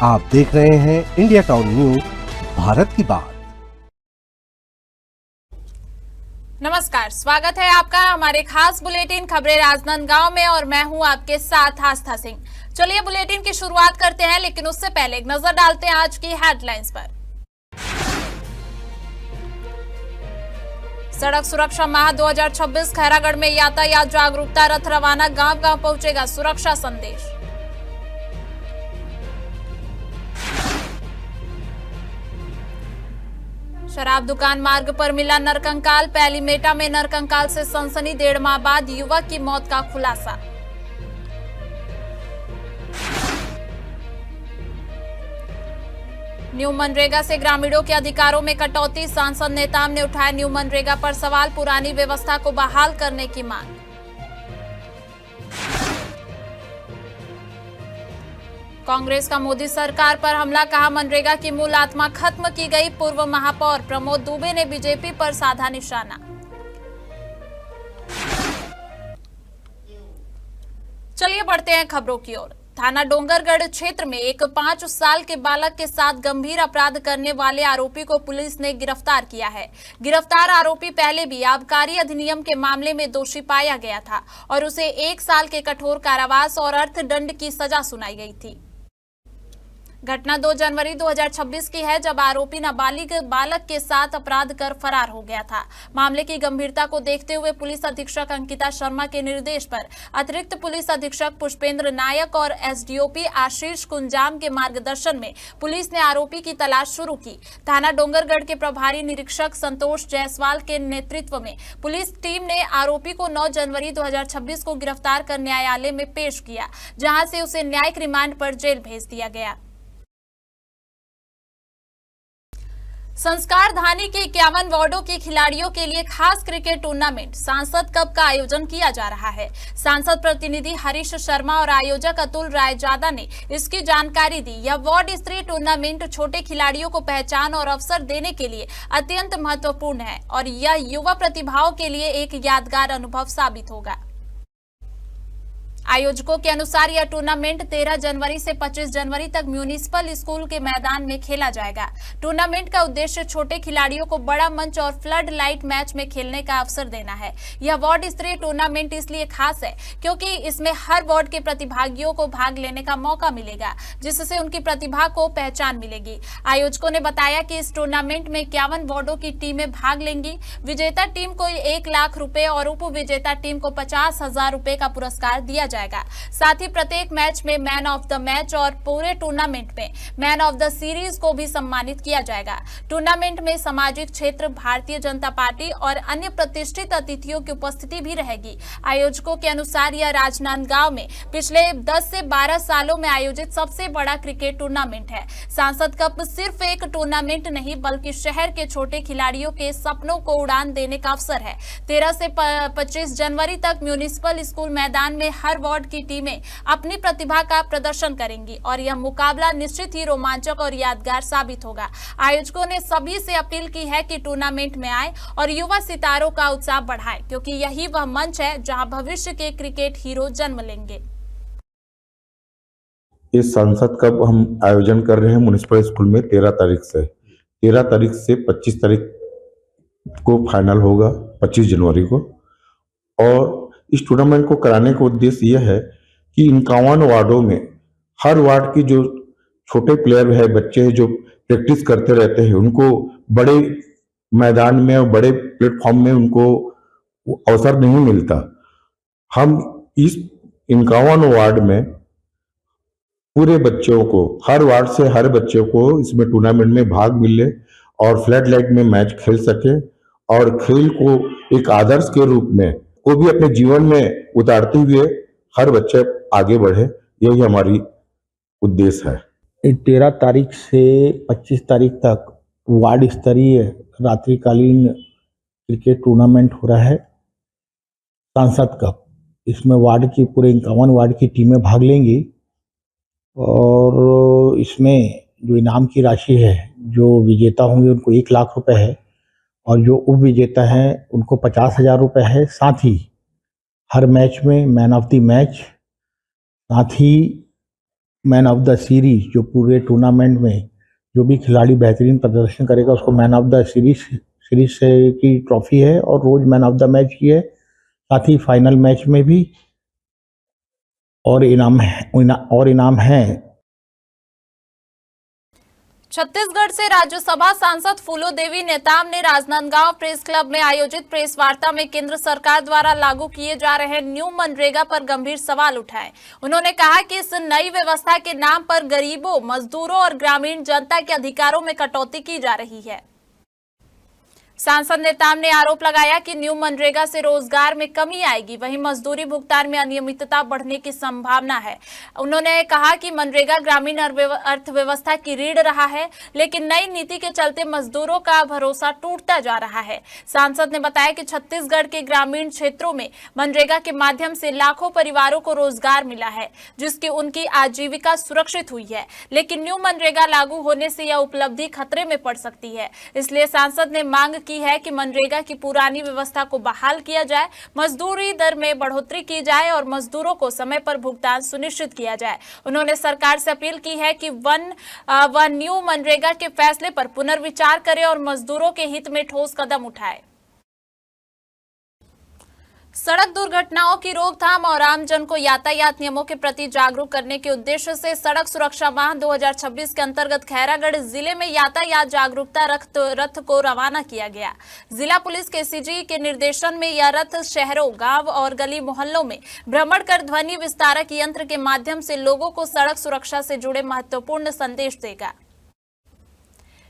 आप देख रहे हैं इंडिया टाउन न्यूज, भारत की बात। नमस्कार, स्वागत है आपका हमारे खास बुलेटिन खबरें राजनांदगांव में और मैं हूं आपके साथ आस्था सिंह। चलिए बुलेटिन की शुरुआत करते हैं, लेकिन उससे पहले एक नजर डालते हैं आज की हेडलाइंस पर। सड़क सुरक्षा माह 2026 खैरागढ़ में यातायात जागरूकता रथ रवाना, गांव-गांव पहुंचेगा सुरक्षा संदेश। शराब दुकान मार्ग पर मिला नरकंकाल, पैलीमेटा में नरकंकाल से सनसनी, 1.5 माह बाद युवक की मौत का खुलासा। न्यू मनरेगा से ग्रामीणों के अधिकारों में कटौती, सांसद नेताम ने उठाया न्यू मनरेगा पर सवाल, पुरानी व्यवस्था को बहाल करने की मांग। कांग्रेस का मोदी सरकार पर हमला, कहा मनरेगा की मूल आत्मा खत्म की गई, पूर्व महापौर प्रमोद दुबे ने बीजेपी पर साधा निशाना। चलिए बढ़ते हैं खबरों की ओर। थाना डोंगरगढ़ क्षेत्र में एक 5 साल के बालक के साथ गंभीर अपराध करने वाले आरोपी को पुलिस ने गिरफ्तार किया है। गिरफ्तार आरोपी पहले भी आबकारी अधिनियम के मामले में दोषी पाया गया था और उसे 1 साल के कठोर कारावास और अर्थदंड की सजा सुनाई गई थी। घटना 2 जनवरी 2026 की है, जब आरोपी नाबालिग बालक के साथ अपराध कर फरार हो गया था। मामले की गंभीरता को देखते हुए पुलिस अधीक्षक अंकिता शर्मा के निर्देश पर अतिरिक्त पुलिस अधीक्षक पुष्पेंद्र नायक और एसडीओपी आशीष कुंजाम के मार्गदर्शन में पुलिस ने आरोपी की तलाश शुरू की। थाना डोंगरगढ़ के प्रभारी निरीक्षक संतोष जायसवाल के नेतृत्व में पुलिस टीम ने आरोपी को 9 जनवरी 2026 को गिरफ्तार कर न्यायालय में पेश किया, जहां से उसे न्यायिक रिमांड पर जेल भेज दिया गया। संस्कार धानी के 51 वार्डों के खिलाड़ियों के लिए खास क्रिकेट टूर्नामेंट सांसद कप का आयोजन किया जा रहा है। सांसद प्रतिनिधि हरीश शर्मा और आयोजक अतुल रायजादा ने इसकी जानकारी दी। यह वार्ड स्तरीय टूर्नामेंट छोटे खिलाड़ियों को पहचान और अवसर देने के लिए अत्यंत महत्वपूर्ण है और यह युवा प्रतिभाओं के लिए एक यादगार अनुभव साबित होगा। आयोजकों के अनुसार यह टूर्नामेंट 13 जनवरी से 25 जनवरी तक म्यूनिसिपल स्कूल के मैदान में खेला जाएगा। टूर्नामेंट का उद्देश्य छोटे खिलाड़ियों को बड़ा मंच और फ्लड लाइट मैच में खेलने का अवसर देना है। यह वार्ड स्तरीय टूर्नामेंट इसलिए खास है क्योंकि इसमें हर वार्ड के प्रतिभागियों को भाग लेने का मौका मिलेगा, जिससे उनकी प्रतिभा को पहचान मिलेगी। आयोजकों ने बताया कि इस टूर्नामेंट में 51 वार्डों की टीमें भाग लेंगी। विजेता टीम को 1 लाख रुपए और उप विजेता टीम को 50,000 रुपए का पुरस्कार दिया जाएगा। साथ ही प्रत्येक मैच में मैन ऑफ द मैच और पूरे टूर्नामेंट में मैन ऑफ द सीरीज को भी सम्मानित किया जाएगा। टूर्नामेंट में सामाजिक क्षेत्र, भारतीय जनता पार्टी और अन्य प्रतिष्ठित अतिथियों की उपस्थिति भी रहेगी। आयोजकों के अनुसार यह राजनांदगांव में पिछले 10 से 12 सालों में आयोजित सबसे बड़ा क्रिकेट टूर्नामेंट है। सांसद कप सिर्फ एक टूर्नामेंट नहीं, बल्कि शहर के छोटे खिलाड़ियों के सपनों को उड़ान देने का अवसर है। 13 से 25 जनवरी तक म्यूनिसिपल स्कूल मैदान में हर वार्ड की टीमें अपनी प्रतिभा का प्रदर्शन करेंगी और यह मुकाबला निश्चित ही रोमांचक और यादगार साबित होगा। आयोजकों ने सभी से अपील की है कि टूर्नामेंट में आए और युवा सितारों का उत्साह बढ़ाएं, क्योंकि यही वह मंच है जहां भविष्य के क्रिकेट हीरो जन्म लेंगे। इस संसद कप हम आयोजन कर रहे हैं म्युनिसिपल स्कूल में 13 तारीख से 25 तारीख को फाइनल होगा, 25 जनवरी को। और इस टूर्नामेंट को कराने का उद्देश्य यह है कि 51 वार्डों में हर वार्ड की जो छोटे प्लेयर है, बच्चे जो प्रैक्टिस करते रहते हैं, उनको बड़े मैदान में और बड़े प्लेटफॉर्म में उनको अवसर नहीं मिलता। हम इस 51 वार्ड में पूरे बच्चों को, हर वार्ड से हर बच्चे को इसमें टूर्नामेंट में भाग मिले और फ्लड लाइट में मैच खेल सके और खेल को एक आदर्श के रूप में को भी अपने जीवन में उतारते हुए हर बच्चे आगे बढ़े, यही हमारी उद्देश्य है। 13 तारीख से 25 तारीख तक वार्ड स्तरीय रात्रिकालीन क्रिकेट टूर्नामेंट हो रहा है, सांसद कप। इसमें वार्ड की पूरे 51 वार्ड की टीमें भाग लेंगी और इसमें जो इनाम की राशि है, जो विजेता होंगे उनको 1 लाख रुपए है और जो उप विजेता हैं उनको 50,000 रुपये है। साथ ही हर मैच में मैन ऑफ द मैच, साथ ही मैन ऑफ द सीरीज, जो पूरे टूर्नामेंट में जो भी खिलाड़ी बेहतरीन प्रदर्शन करेगा उसको मैन ऑफ द सीरीज से की ट्रॉफी है, और रोज मैन ऑफ द मैच की है। साथ ही फाइनल मैच में भी और इनाम है। छत्तीसगढ़ से राज्यसभा सांसद फूलो देवी नेताम ने राजनांदगांव प्रेस क्लब में आयोजित प्रेस वार्ता में केंद्र सरकार द्वारा लागू किए जा रहे न्यू मनरेगा पर गंभीर सवाल उठाए। उन्होंने कहा कि इस नई व्यवस्था के नाम पर गरीबों, मजदूरों और ग्रामीण जनता के अधिकारों में कटौती की जा रही है। सांसद नेताम ने आरोप लगाया कि न्यू मनरेगा से रोजगार में कमी आएगी, वहीं मजदूरी भुगतान में अनियमितता बढ़ने की संभावना है। उन्होंने कहा कि मनरेगा ग्रामीण अर्थव्यवस्था की रीढ़ रहा है, लेकिन नई नीति के चलते मजदूरों का भरोसा टूटता जा रहा है। सांसद ने बताया कि छत्तीसगढ़ के ग्रामीण क्षेत्रों में मनरेगा के माध्यम से लाखों परिवारों को रोजगार मिला है, जिसकी उनकी आजीविका सुरक्षित हुई है, लेकिन न्यू मनरेगा लागू होने से यह उपलब्धि खतरे में पड़ सकती है। इसलिए सांसद ने मांग की है कि मनरेगा की पुरानी व्यवस्था को बहाल किया जाए, मजदूरी दर में बढ़ोतरी की जाए और मजदूरों को समय पर भुगतान सुनिश्चित किया जाए। उन्होंने सरकार से अपील की है कि वह न्यू मनरेगा के फैसले पर पुनर्विचार करे और मजदूरों के हित में ठोस कदम उठाए। सड़क दुर्घटनाओं की रोकथाम और आमजन को यातायात नियमों के प्रति जागरूक करने के उद्देश्य से सड़क सुरक्षा माह 2026 के अंतर्गत खैरागढ़ जिले में यातायात जागरूकता रथ को रवाना किया गया। जिला पुलिस के सीजी के निर्देशन में यह रथ शहरों, गांव और गली मोहल्लों में भ्रमण कर ध्वनि विस्तारक यंत्र के माध्यम से लोगों को सड़क सुरक्षा से जुड़े महत्वपूर्ण संदेश देगा।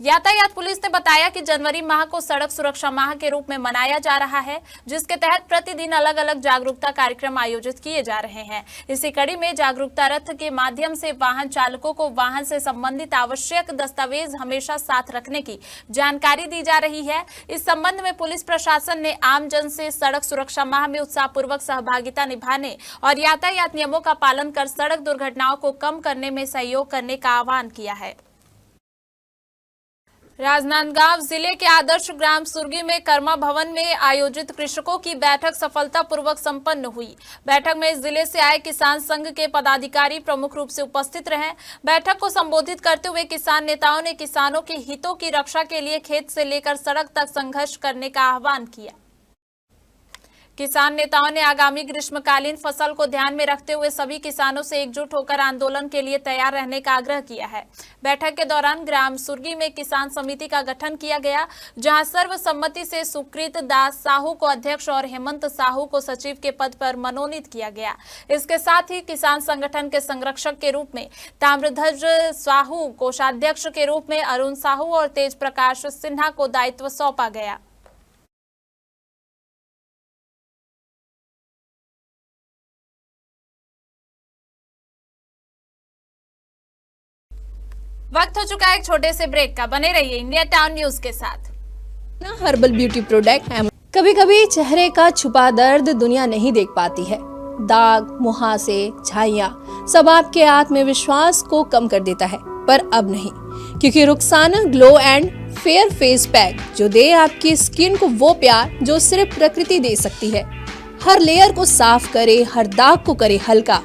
यातायात पुलिस ने बताया कि जनवरी माह को सड़क सुरक्षा माह के रूप में मनाया जा रहा है, जिसके तहत प्रतिदिन अलग अलग जागरूकता कार्यक्रम आयोजित किए जा रहे हैं। इसी कड़ी में जागरूकता रथ के माध्यम से वाहन चालकों को वाहन से संबंधित आवश्यक दस्तावेज हमेशा साथ रखने की जानकारी दी जा रही है। इस संबंध में पुलिस प्रशासन ने आम जन से सड़क सुरक्षा माह में उत्साहपूर्वक सहभागिता निभाने और यातायात नियमों का पालन कर सड़क दुर्घटनाओं को कम करने में सहयोग करने का आह्वान किया है। राजनांदगांव जिले के आदर्श ग्राम सुर्गी में कर्मा भवन में आयोजित कृषकों की बैठक सफलतापूर्वक संपन्न हुई। बैठक में जिले से आए किसान संघ के पदाधिकारी प्रमुख रूप से उपस्थित रहे। बैठक को संबोधित करते हुए किसान नेताओं ने किसानों के हितों की रक्षा के लिए खेत से लेकर सड़क तक संघर्ष करने का आह्वान किया। किसान नेताओं ने आगामी ग्रीष्मकालीन फसल को ध्यान में रखते हुए सभी किसानों से एकजुट होकर आंदोलन के लिए तैयार रहने का आग्रह किया है। बैठक के दौरान ग्राम सुर्गी में किसान समिति का गठन किया गया, जहां सर्वसम्मति से सुकृत दास साहू को अध्यक्ष और हेमंत साहू को सचिव के पद पर मनोनीत किया गया। इसके साथ ही किसान संगठन के संरक्षक के रूप में ताम्रध्वज साहू, कोषाध्यक्ष के रूप में अरुण साहू और तेज प्रकाश सिन्हा को दायित्व सौंपा गया। वक्त हो चुका है एक छोटे से ब्रेक का। बने रहिए इंडिया टाउन न्यूज के साथ। हर्बल ब्यूटी प्रोडक्ट है। कभी कभी चेहरे का छुपा दर्द दुनिया नहीं देख पाती है। दाग, मुहासे, झाइयाँ सब आपके आत्मविश्वास को कम कर देता है, पर अब नहीं, क्योंकि Rukhsana glow and fair face pack जो दे आपकी स्किन को वो प्यार जो सिर्फ प्रकृति दे सकती है। हर लेयर को साफ करे, हर दाग को करे हल्का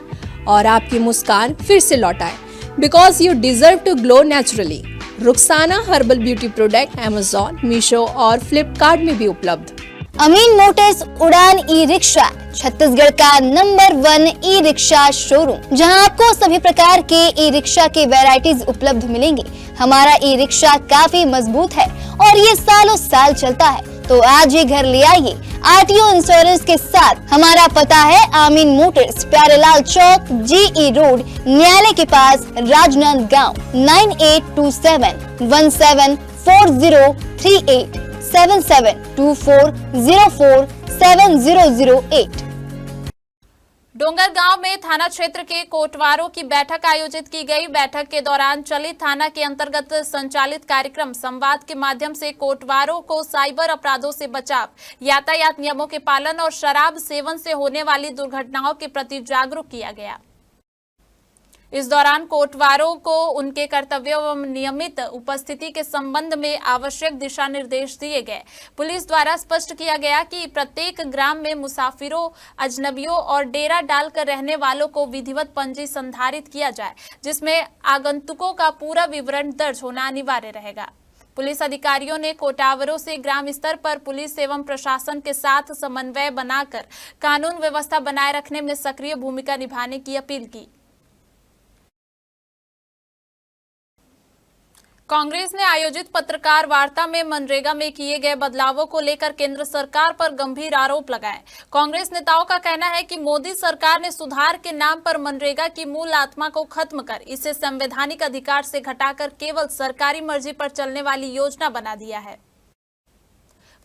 और आपकी मुस्कान फिर से लौटाए। Because you deserve to glow naturally. Rukhsana herbal beauty product Amazon, Meesho और फ्लिपकार्ट में भी उपलब्ध। अमीन मोटर्स उड़ान ई रिक्शा छत्तीसगढ़ का नंबर 1 ई रिक्शा शोरूम, जहां आपको सभी प्रकार के ई रिक्शा के वैरायटीज उपलब्ध मिलेंगे। हमारा ई रिक्शा काफी मजबूत है और ये सालों साल चलता है, तो आज ही घर ले आइए आरटीओ इंश्योरेंस के साथ। हमारा पता है आमीन मोटर्स, प्यारेलाल चौक, जीई रोड, न्यायालय के पास, राजनांदगांव। 9827174038 7724047008। डोंगरगांव में थाना क्षेत्र के कोटवारों की बैठक आयोजित की गई। बैठक के दौरान चलित थाना के अंतर्गत संचालित कार्यक्रम संवाद के माध्यम से कोटवारों को साइबर अपराधों से बचाव, यातायात नियमों के पालन और शराब सेवन से होने वाली दुर्घटनाओं के प्रति जागरूक किया गया। इस दौरान कोटवारों को उनके कर्तव्यों एवं नियमित उपस्थिति के संबंध में आवश्यक दिशा निर्देश दिए गए। पुलिस द्वारा स्पष्ट किया गया कि प्रत्येक ग्राम में मुसाफिरों, अजनबियों और डेरा डालकर रहने वालों को विधिवत पंजी संधारित किया जाए, जिसमें आगंतुकों का पूरा विवरण दर्ज होना अनिवार्य रहेगा। पुलिस अधिकारियों ने कोटावरों से ग्राम स्तर पर पुलिस एवं प्रशासन के साथ समन्वय बनाकर कानून व्यवस्था बनाए रखने में सक्रिय भूमिका निभाने की अपील की। कांग्रेस ने आयोजित पत्रकार वार्ता में मनरेगा में किए गए बदलावों को लेकर केंद्र सरकार पर गंभीर आरोप लगाए। कांग्रेस नेताओं का कहना है कि मोदी सरकार ने सुधार के नाम पर मनरेगा की मूल आत्मा को खत्म कर इसे संवैधानिक अधिकार से घटाकर केवल सरकारी मर्जी पर चलने वाली योजना बना दिया है।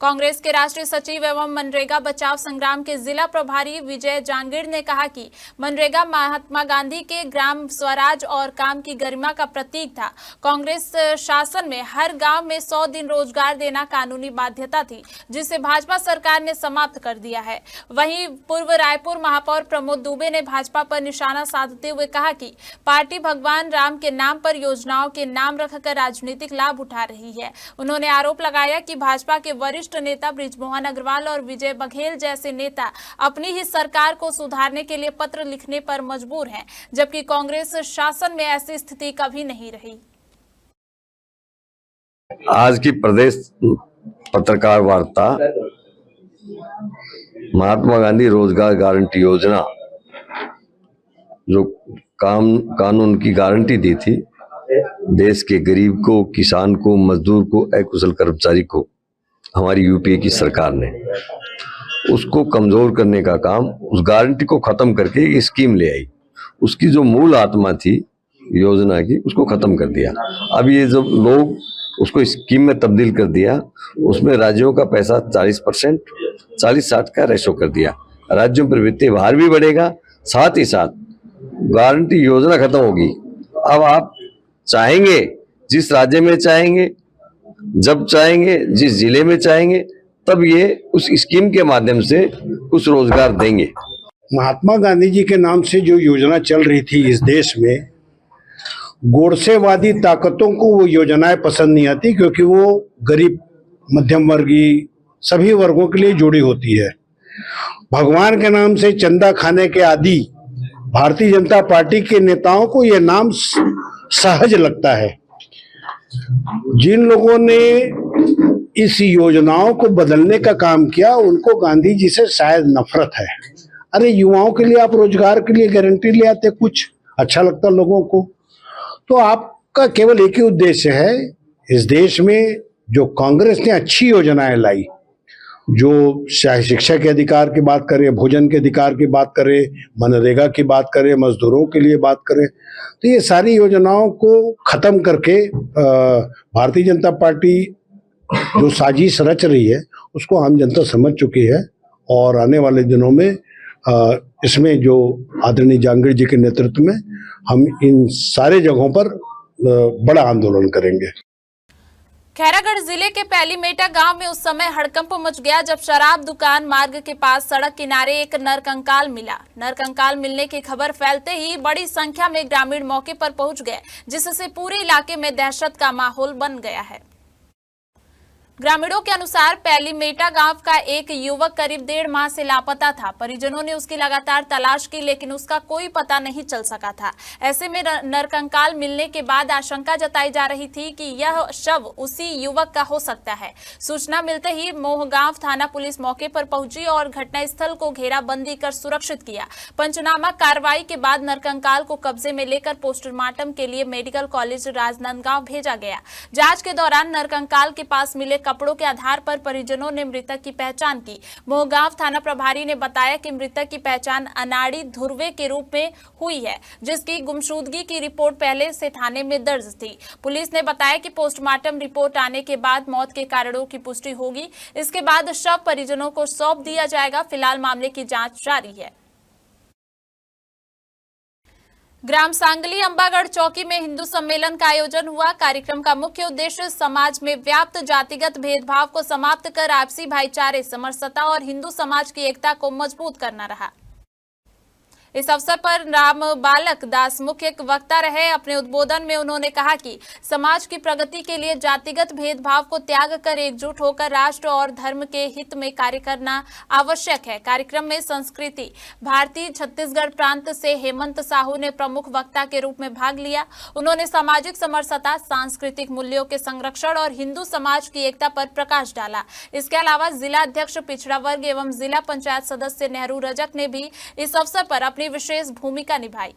कांग्रेस के राष्ट्रीय सचिव एवं मनरेगा बचाव संग्राम के जिला प्रभारी विजय जांगिड़ ने कहा कि मनरेगा महात्मा गांधी के ग्राम स्वराज और काम की गरिमा का प्रतीक था। कांग्रेस शासन में हर गांव में 100 दिन रोजगार देना कानूनी बाध्यता थी, जिसे भाजपा सरकार ने समाप्त कर दिया है। वहीं पूर्व रायपुर महापौर प्रमोद दुबे ने भाजपा पर निशाना साधते हुए कहा कि पार्टी भगवान राम के नाम पर योजनाओं के नाम रखकर राजनीतिक लाभ उठा रही है। उन्होंने आरोप लगाया कि भाजपा के वरिष्ठ नेता बृजमोहन अग्रवाल और विजय बघेल जैसे नेता अपनी ही सरकार को सुधारने के लिए पत्र लिखने पर मजबूर हैं, जबकि कांग्रेस शासन में ऐसी स्थिति कभी नहीं रही। आज की प्रदेश पत्रकार वार्ता महात्मा गांधी रोजगार गारंटी योजना जो कानून की गारंटी दी थी, देश के गरीब को, किसान को, मजदूर को, अकुशल कर्मचारी को हमारी यूपीए की सरकार ने उसको कमजोर करने का काम, उस गारंटी को खत्म करके एक स्कीम ले आई। उसकी जो मूल आत्मा थी योजना की, उसको खत्म कर दिया। अब ये जब लोग उसको स्कीम में तब्दील कर दिया, उसमें राज्यों का पैसा 40%, 40-60 का रेशो कर दिया। राज्यों पर वित्तीय भार भी बढ़ेगा, साथ ही साथ गारंटी योजना खत्म होगी। अब आप चाहेंगे, जिस राज्य में चाहेंगे, जब चाहेंगे, जिस जिले में चाहेंगे, तब ये उस स्कीम के माध्यम से कुछ रोजगार देंगे। महात्मा गांधी जी के नाम से जो योजना चल रही थी इस देश में, गोडसेवादी ताकतों को वो योजनाएं पसंद नहीं आती, क्योंकि वो गरीब, मध्यम वर्गीय सभी वर्गों के लिए जुड़ी होती है। भगवान के नाम से चंदा खाने के आदि भारतीय जनता पार्टी के नेताओं को यह नाम सहज लगता है। जिन लोगों ने इस योजनाओं को बदलने का काम किया, उनको गांधी जी से शायद नफरत है। अरे युवाओं के लिए आप रोजगार के लिए गारंटी ले आते, कुछ अच्छा लगता लोगों को। तो आपका केवल एक ही उद्देश्य है, इस देश में जो कांग्रेस ने अच्छी योजनाएं लाई, जो चाहे शिक्षा के अधिकार की बात करें, भोजन के अधिकार की बात करें, मनरेगा की बात करें, मजदूरों के लिए बात करें, तो ये सारी योजनाओं को खत्म करके भारतीय जनता पार्टी जो साजिश रच रही है उसको आम जनता समझ चुकी है। और आने वाले दिनों में इसमें जो आदरणीय जांगिड़ जी के नेतृत्व में हम इन सारे जगहों पर बड़ा आंदोलन करेंगे। खैरागढ़ जिले के पैलीमेटा गांव में उस समय हड़कंप मच गया जब शराब दुकान मार्ग के पास सड़क किनारे एक नरकंकाल मिला। नरकंकाल मिलने की खबर फैलते ही बड़ी संख्या में ग्रामीण मौके पर पहुंच गए, जिससे पूरे इलाके में दहशत का माहौल बन गया है। ग्रामीणों के अनुसार पैलीमेटा गांव का एक युवक करीब 1.5 माह से लापता था। परिजनों ने उसकी लगातार तलाश की, लेकिन उसका कोई पता नहीं चल सका था। ऐसे में नरकंकाल मिलने के बाद आशंका जताई जा रही थी कि यह शव उसी युवक का हो सकता है। सूचना मिलते ही मोहगांव थाना पुलिस मौके पर पहुंची और घटनास्थल को घेराबंदी कर सुरक्षित किया। पंचनामा कार्रवाई के बाद नरकंकाल को कब्जे में लेकर पोस्टमार्टम के लिए मेडिकल कॉलेज राजनांदगांव भेजा गया। जांच के दौरान नरकंकाल के पास मिले कपड़ों के आधार पर परिजनों ने मृतक की पहचान की। मोहगांव थाना प्रभारी ने बताया कि मृतक की पहचान अनाड़ी धुर्वे के रूप में हुई है, जिसकी गुमशुदगी की रिपोर्ट पहले से थाने में दर्ज थी। पुलिस ने बताया कि पोस्टमार्टम रिपोर्ट आने के बाद मौत के कारणों की पुष्टि होगी। इसके बाद शव परिजनों को सौंप दिया जाएगा। फिलहाल मामले की जांच जारी है। ग्राम सांगली अंबागढ़ चौकी में हिंदू सम्मेलन का आयोजन हुआ। कार्यक्रम का मुख्य उद्देश्य समाज में व्याप्त जातिगत भेदभाव को समाप्त कर आपसी भाईचारे, समरसता और हिंदू समाज की एकता को मजबूत करना रहा। इस अवसर पर राम बालक दास मुख्य वक्ता रहे। अपने उद्बोधन में उन्होंने कहा कि समाज की प्रगति के लिए जातिगत भेदभाव को त्याग कर एकजुट होकर राष्ट्र और धर्म के हित में कार्य करना आवश्यक है। कार्यक्रम में संस्कृति भारतीय छत्तीसगढ़ प्रांत से हेमंत साहू ने प्रमुख वक्ता के रूप में भाग लिया। उन्होंने सामाजिक समरसता, सांस्कृतिक मूल्यों के संरक्षण और हिंदू समाज की एकता पर प्रकाश डाला। इसके अलावा जिला अध्यक्ष पिछड़ा वर्ग एवं जिला पंचायत सदस्य नेहरू रजक ने भी इस अवसर पर अपनी विशेष भूमिका निभाई।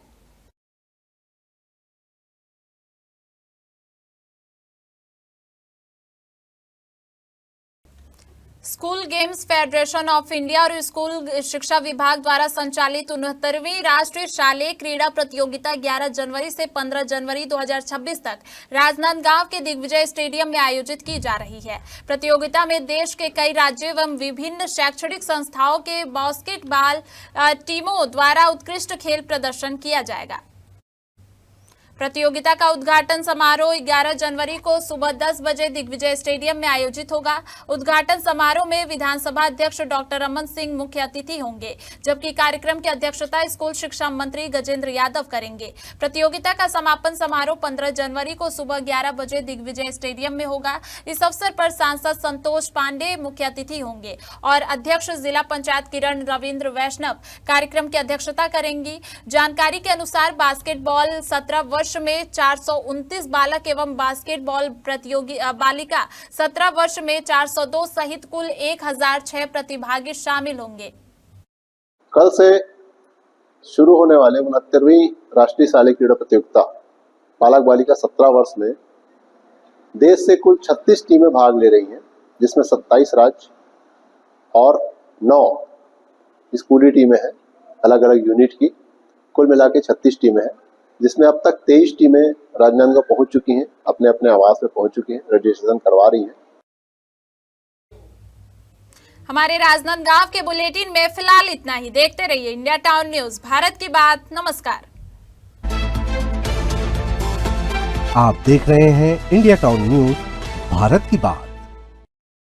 School games federation of India और स्कूल शिक्षा विभाग द्वारा संचालित 69वीं राष्ट्रीय शालेय क्रीड़ा प्रतियोगिता 11 जनवरी से 15 जनवरी 2026 तक राजनांदगांव के दिग्विजय स्टेडियम में आयोजित की जा रही है। प्रतियोगिता में देश के कई राज्यों एवं विभिन्न शैक्षणिक संस्थाओं के बास्केटबॉल टीमों द्वारा उत्कृष्ट खेल प्रदर्शन किया जाएगा। प्रतियोगिता का उद्घाटन समारोह 11 जनवरी को सुबह 10 बजे दिग्विजय स्टेडियम में आयोजित होगा। उद्घाटन समारोह में विधानसभा अध्यक्ष डॉक्टर रमन सिंह मुख्य अतिथि होंगे, जबकि कार्यक्रम की अध्यक्षता स्कूल शिक्षा मंत्री गजेंद्र यादव करेंगे। प्रतियोगिता का समापन समारोह 15 जनवरी को सुबह 11 बजे दिग्विजय स्टेडियम में होगा। इस अवसर पर सांसद संतोष पांडे मुख्य अतिथि होंगे और अध्यक्ष जिला पंचायत किरण रविंद्र वैष्णव कार्यक्रम की अध्यक्षता करेंगी। जानकारी के अनुसार बास्केटबॉल 17 वर्ष में 429 बालक एवं बास्केटबॉल प्रतियोगी बालिका 17 वर्ष में 402 सहित कुल 1006 प्रतिभागी शामिल होंगे। कल से शुरू होने वाले 69वीं राष्ट्रीय शालेय क्रीड़ा प्रतियोगिता बालक बालिका 17 वर्ष में देश से कुल 36 टीमें भाग ले रही हैं, जिसमें 27 राज्य और 9 स्कूली टीमें हैं अलग अलग यूनिट की। कुल मिला के 36 टीमें हैं, जिसमें अब तक 23 टीमें राजनांदगांव पहुंच चुकी हैं, अपने अपने आवास में पहुंच चुकी हैं, रजिस्ट्रेशन करवा रही हैं। हमारे राजनांदगांव के बुलेटिन में फिलहाल इतना ही। देखते रहिए इंडिया टाउन न्यूज, भारत की बात। नमस्कार। आप देख रहे हैं इंडिया टाउन न्यूज, भारत की बात।